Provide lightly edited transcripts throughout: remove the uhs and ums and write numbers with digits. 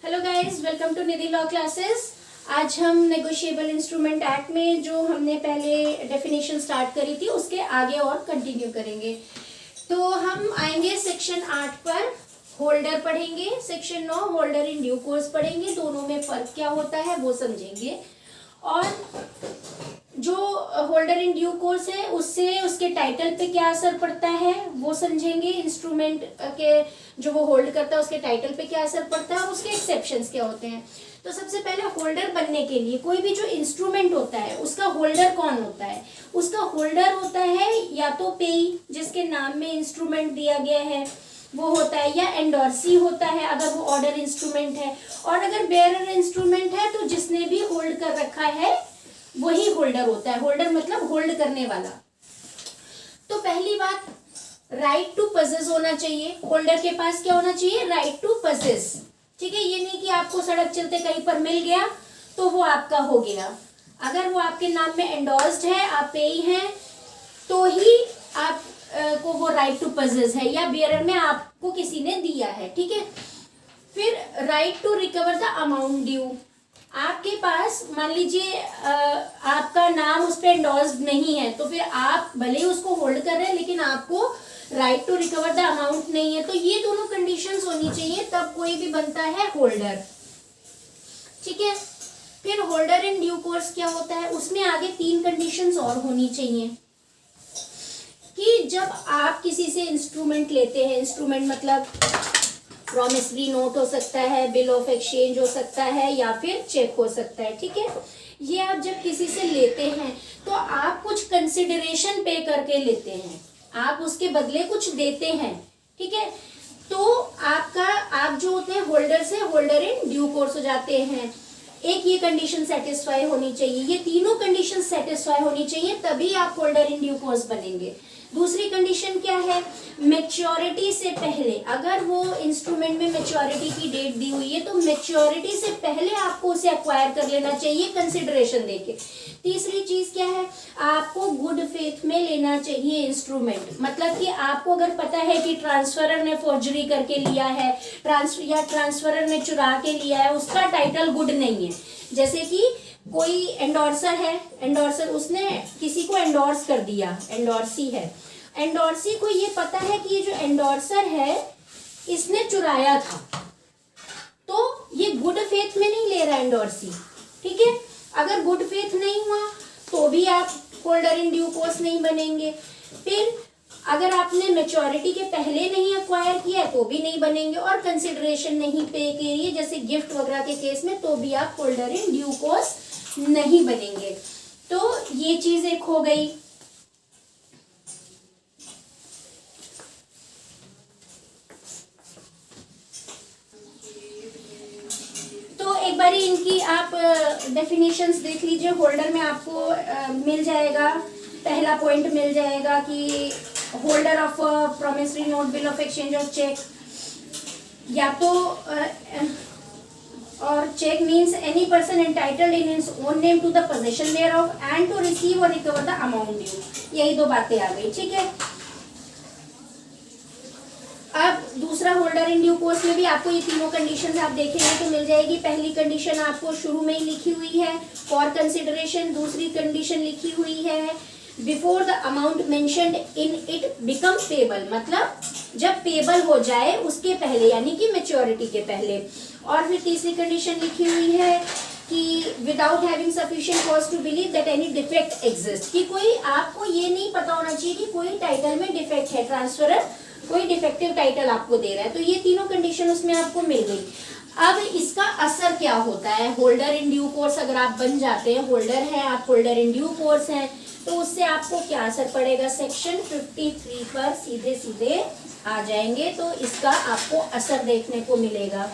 Hello guys, welcome to Nidhi law classes. आज हम negotiable instrument act में जो हमने पहले डेफिनेशन स्टार्ट करी थी उसके आगे और कंटिन्यू करेंगे। तो हम आएंगे सेक्शन 8 पर, होल्डर पढ़ेंगे। Section 9 holder in due course पढ़ेंगे, दोनों में फर्क क्या होता है वो समझेंगे। और जो होल्डर इन ड्यू कोर्स है उससे उसके टाइटल पे क्या असर पड़ता है वो समझेंगे। इंस्ट्रूमेंट के जो वो होल्ड करता है उसके टाइटल पे क्या असर पड़ता है और उसके एक्सेप्शंस क्या होते हैं। तो सबसे पहले होल्डर बनने के लिए कोई भी जो इंस्ट्रूमेंट होता है उसका होल्डर कौन होता है? उसका होल्डर होता है या तो पेई जिसके नाम में इंस्ट्रूमेंट दिया गया है वो होता है, या एंडोर्सी होता है अगर वो ऑर्डर इंस्ट्रूमेंट है, और अगर बेयरर इंस्ट्रूमेंट है तो जिसने भी होल्ड कर रखा है वही होल्डर होता है। होल्डर मतलब होल्ड करने वाला। तो पहली बात, राइट टू पजेस होना चाहिए। होल्डर के पास क्या होना चाहिए? Right to possess. ठीक है, ये नहीं कि आपको सड़क चलते कहीं पर मिल गया तो वो आपका हो गया। अगर वो आपके नाम में एंडोर्स्ड है, आप पेई हैं, तो ही आप को वो राइट टू पजेस है, या बेयरर में आपको किसी ने दिया है। ठीक है, फिर right to recover the amount due. आपके पास मान लीजिए आपका नाम उस पर एंडोर्स्ड नहीं है तो फिर आप भले ही उसको होल्ड कर रहे हैं लेकिन आपको right to recover the amount नहीं है। तो ये दोनों कंडीशंस होनी चाहिए तब कोई भी बनता है होल्डर। ठीक है, फिर होल्डर इन ड्यू कोर्स क्या होता है, उसमें आगे 3 कंडीशंस और होनी चाहिए कि जब आप किसी से इंस्ट्रूमेंट लेते हैं, इंस्ट्रूमेंट मतलब प्रॉमिसरी नोट हो सकता है, बिल ऑफ एक्सचेंज हो सकता है, या फिर चेक हो सकता है। ठीक है, ये आप जब किसी से लेते हैं तो आप कुछ कंसिडरेशन पे करके लेते हैं, आप उसके बदले कुछ देते हैं। ठीक है, तो आप जो होते हैं होल्डर से होल्डर इन ड्यू कोर्स हो जाते हैं। एक ये कंडीशन सेटिस्फाई होनी चाहिए, ये तीनों कंडीशन सेटिस्फाई होनी चाहिए तभी आप होल्डर इन ड्यू कोर्स बनेंगे। दूसरी कंडीशन क्या है? मैच्योरिटी से पहले, अगर वो इंस्ट्रूमेंट में मैच्योरिटी की डेट दी हुई है तो मैच्योरिटी से पहले आपको उसे एक्वायर कर लेना चाहिए कंसिडरेशन देके। तीसरी चीज क्या है? आपको गुड फेथ में लेना चाहिए इंस्ट्रूमेंट, मतलब कि आपको अगर पता है कि ट्रांसफरर ने फोर्जरी करके लिया है ट्रांसफरर ने चुरा के लिया है, उसका टाइटल गुड नहीं है। जैसे कि कोई एंडोर्सर है, एंडोर्सर उसने किसी को एंडोर्स कर दिया, एंडोर्सी है, एंडोर्सी को ये पता है कि ये जो एंडोर्सर है इसने चुराया था, तो ये गुड फेथ में नहीं ले रहा एंडोर्सी। ठीक है, अगर गुड फेथ नहीं हुआ तो भी आप होल्डर इन ड्यू कोर्स नहीं बनेंगे। फिर अगर आपने मैच्योरिटी के पहले नहीं एक्वायर किया तो भी नहीं बनेंगे, और कंसिडरेशन नहीं पे किए जैसे गिफ्ट वगैरह के केस में तो भी आप होल्डर इन ड्यू कोर्स नहीं बनेंगे। तो ये चीज एक हो गई। तो एक बारी इनकी आप डेफिनेशंस देख लीजिए। होल्डर में आपको मिल जाएगा, पहला पॉइंट मिल जाएगा कि holder of promissory note, bill of exchange और चेक, या तो और cheque means any person entitled in his own name to the possession thereof and to receive or recover the amount due. यही 2 बातें आ गई। ठीक है, अब दूसरा होल्डर इन ड्यू कोर्स में भी आपको ये तीनों कंडीशंस आप देखेंगे तो मिल जाएगी। पहली कंडीशन आपको शुरू में ही लिखी हुई है, फॉर कंसिडरेशन। दूसरी कंडीशन लिखी हुई है, before the amount mentioned in it become payable, मतलब जब पेबल हो जाए उसके पहले, यानी कि मैच्योरिटी के पहले। और फिर तीसरी कंडीशन लिखी हुई है कि without having sufficient cause to believe that any defect exist, कि कोई आपको ये नहीं पता होना चाहिए कि कोई टाइटल में डिफेक्ट है, ट्रांसफरर कोई डिफेक्टिव टाइटल आपको दे रहा है। तो ये तीनों कंडीशन उसमें आपको मिल गई। अब इसका असर क्या होता है? होल्डर इन ड्यू कोर्स अगर आप बन जाते हैं, होल्डर है आप, होल्डर इन ड्यू कोर्स हैं, तो उससे आपको क्या असर पड़ेगा? सेक्शन 53 पर सीधे सीधे आ जाएंगे तो इसका आपको असर देखने को मिलेगा।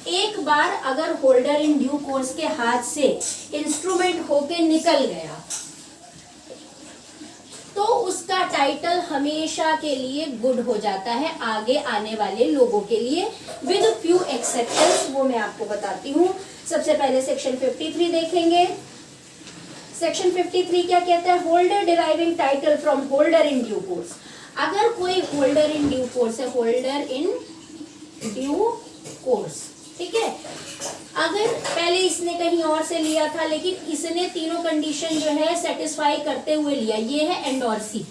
एक बार अगर होल्डर इन ड्यू कोर्स के हाथ से इंस्ट्रूमेंट होके निकल गया तो उसका टाइटल हमेशा के लिए गुड हो जाता है आगे आने वाले लोगों के लिए, विद फ्यू एक्सेप्शंस। वो मैं आपको बताती हूँ। सबसे पहले सेक्शन 53 देखेंगे। सेक्शन 53 क्या कहता है? Holder deriving title from holder in due course. अगर कोई होल्डर इन ड्यू कोर्स है, होल्डर इन ड्यू कोर्स, ठीक है, पहले इसने कहीं और से लिया था, लेकिन इसने तीनों कंडीशन जो है सेटिस्फाई करते हुए लिया। ये है एंडोर्सी,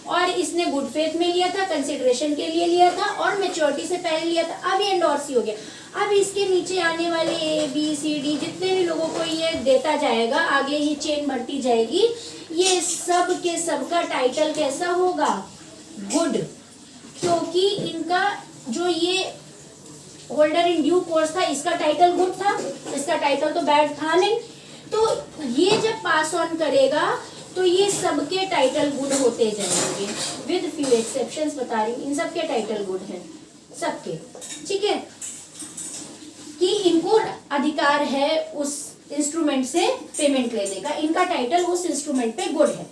और इसने गुड फेथ में लिया था, कंसिडरेशन के लिए लिया था, और मैच्योरिटी से पहले लिया था। अब ये एंडोर्सी हो गया। अब इसके नीचे आने वाले ए बी सी डी जितने भी लोगों को ये देता जाएगा, आगे ही चेन बढ़ती जाएगी, ये सब के सब का टाइटल कैसा होगा? गुड, क्योंकि इनका जो ये होल्डर इन ड्यू कोर्स था, इसका टाइटल गुड था, इसका टाइटल तो बैड था नहीं। तो ये जब पास ऑन करेगा तो ये सबके टाइटल गुड होते जाएंगे, विद फ्यू एक्सेप्शंस बता रही हूँ, इन सबके टाइटल गुड है, सबके। ठीक है, कि इनको अधिकार है उस इंस्ट्रूमेंट से पेमेंट लेने का, इनका टाइटल उस इंस्ट्रूमेंट पे गुड है।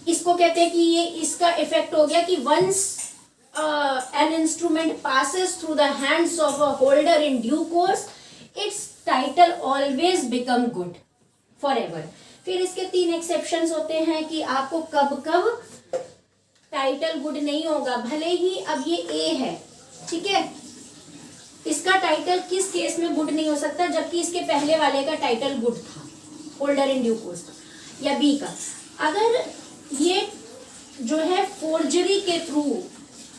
इसको कहते हैं कि ये इसका इफेक्ट हो गया कि once an instrument passes through the hands of a holder in due course, its title always become good forever. फिर इसके 3 एक्सेप्शंस होते हैं कि आपको कब कब टाइटल गुड नहीं होगा, भले ही अब ये ए है, ठीक है, इसका टाइटल किस केस में गुड नहीं हो सकता, जबकि इसके पहले वाले का टाइटल गुड था, होल्डर इन ड्यू कोर्स, या बी का। अगर ये जो है फोर्जरी के थ्रू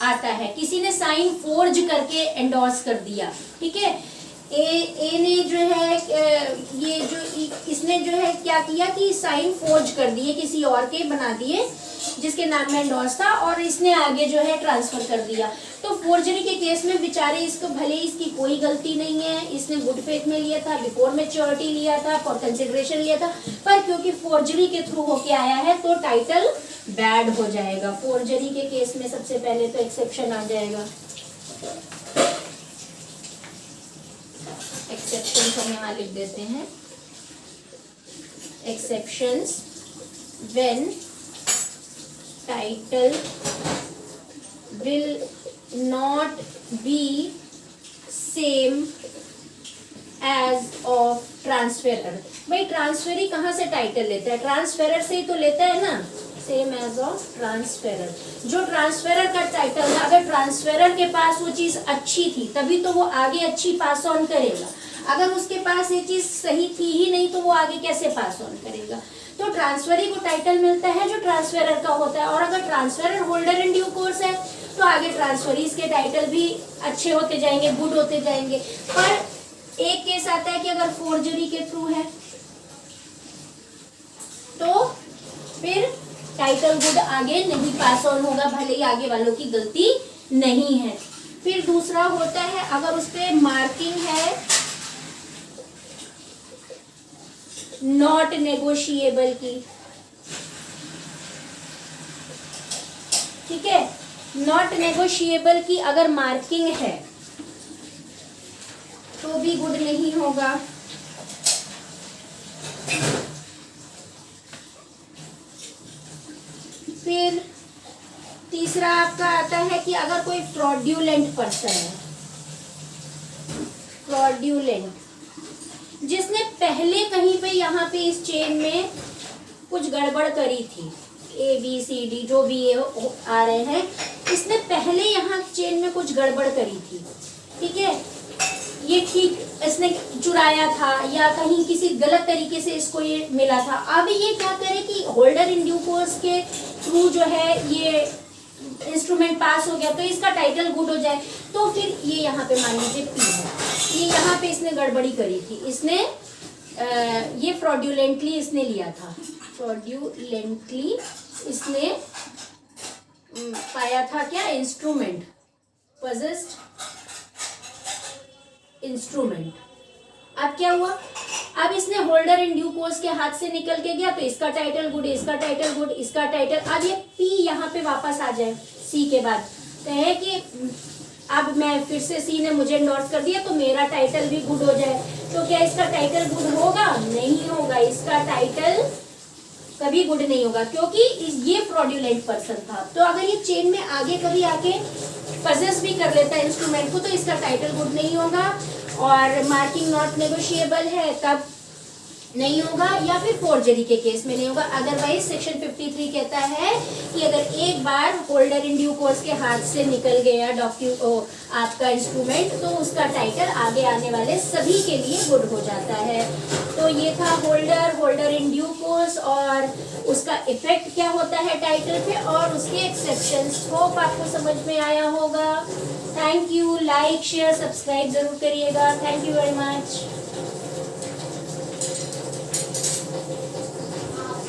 आता है, किसी ने साइन फोर्ज करके एंडोर्स कर दिया, ठीक है, ए ने जो है ये जो इसने जो है क्या किया कि साइन फोर्ज कर दिए, किसी और के बना दिए जिसके नाम में एंडोर्स था, और इसने आगे जो है ट्रांसफर कर दिया। तो फोर्जरी के केस में बेचारे इसको, भले इसकी कोई गलती नहीं है, इसने गुड फेथ में लिया था, बिफोर मैच्योरिटी लिया था, फॉर कंसिडरेशन लिया था, पर क्योंकि फोर्जरी के थ्रू होके आया है तो टाइटल बैड हो जाएगा। फोर्जरी के केस में सबसे पहले तो एक्सेप्शन आ जाएगा। एक्सेप्शंस हम यहाँ लिख देते हैं, exceptions when title will not be same as of transferor. भाई ट्रांसफेरी कहाँ से टाइटल लेता है? ट्रांसफेरर से ही तो लेता है ना, सेम एज ऑफ ट्रांसफेरर। जो ट्रांसफेरर का टाइटल है, अगर ट्रांसफेरर के पास वो चीज अच्छी थी तभी तो वो आगे अच्छी पास ऑन करेगा, अगर उसके पास ये चीज सही थी ही नहीं तो वो आगे कैसे पास ऑन करेगा? तो ट्रांसफरी को टाइटल मिलता है जो ट्रांसफेरर का होता है, और अगर ट्रांसफेरर होल्डर इन ड्यू कोर्स है तो आगे ट्रांसफरीज के टाइटल भी अच्छे होते जाएंगे, गुड होते जाएंगे। पर एक केस आता है कि अगर फोर्जरी के थ्रू है तो फिर टाइटल गुड आगे नहीं पास ऑन होगा, भले ही आगे वालों की गलती नहीं है। फिर दूसरा होता है अगर उस पर मार्किंग है नॉट नेगोशिएबल की, ठीक है, नॉट नेगोशिएबल की अगर मार्किंग है तो भी गुड नहीं होगा। फिर तीसरा आपका आता है कि अगर कोई फ्रॉड्यूलेंट पर्सन है, फ्रॉड्यूलेंट, जिसने पहले कहीं पे यहाँ पे इस चेन में कुछ गड़बड़ करी थी, ए बी सी डी जो भी ये आ रहे हैं, इसने पहले यहाँ चेन में कुछ गड़बड़ करी थी, ठीक है, ये ठीक इसने चुराया था या कहीं किसी गलत तरीके से इसको ये मिला था। अब ये क्या करे कि होल्डर इन ड्यू कोर्स के थ्रू जो है ये इंस्ट्रूमेंट पास हो गया तो इसका टाइटल गुड हो जाए। तो फिर ये यहाँ पे मान लीजिए पी है, ये यहाँ पे इसने गड़बड़ी करी थी, इसने ये फ्रॉड्यूलेंटली इसने लिया था, फ्रॉड्यूलेंटली इसने पाया था क्या, इंस्ट्रूमेंट, पजेस्ड इंस्ट्रूमेंट। अब क्या हुआ, अब इसने होल्डर इन ड्यू कोर्स के हाथ से निकल के गया तो इसका टाइटल गुड, इसका टाइटल गुड, इसका टाइटल, अब ये पी यहाँ पे वापस आ जाए सी के बाद, तो है कि अब मैं फिर से सी ने मुझे एंडोर्स कर दिया तो मेरा टाइटल भी गुड हो जाए। तो क्या इसका टाइटल गुड होगा? नहीं होगा, इसका टाइटल कभी गुड नहीं होगा क्योंकि ये फ्रॉड्यूलेंट पर्सन था। तो अगर ये चेन में आगे कभी आके पजेस भी कर लेता है इंस्ट्रूमेंट को तो इसका टाइटल गुड नहीं होगा। और मार्किंग नॉट नेगोशिएबल है तब नहीं होगा, या फिर फोर्जरी के केस में नहीं होगा। अदरवाइज सेक्शन 53 कहता है कि अगर एक बार होल्डर इन ड्यू कोर्स के हाथ से निकल गया आपका इंस्ट्रूमेंट, तो उसका टाइटल आगे आने वाले सभी के लिए गुड हो जाता है। तो ये था होल्डर इन ड्यू कोर्स और उसका इफेक्ट क्या होता है टाइटल पे और उसके एक्सेप्शंस। होप आपको समझ में आया होगा। Thank you. Like share subscribe जरूर करिएगा। Thank you very much.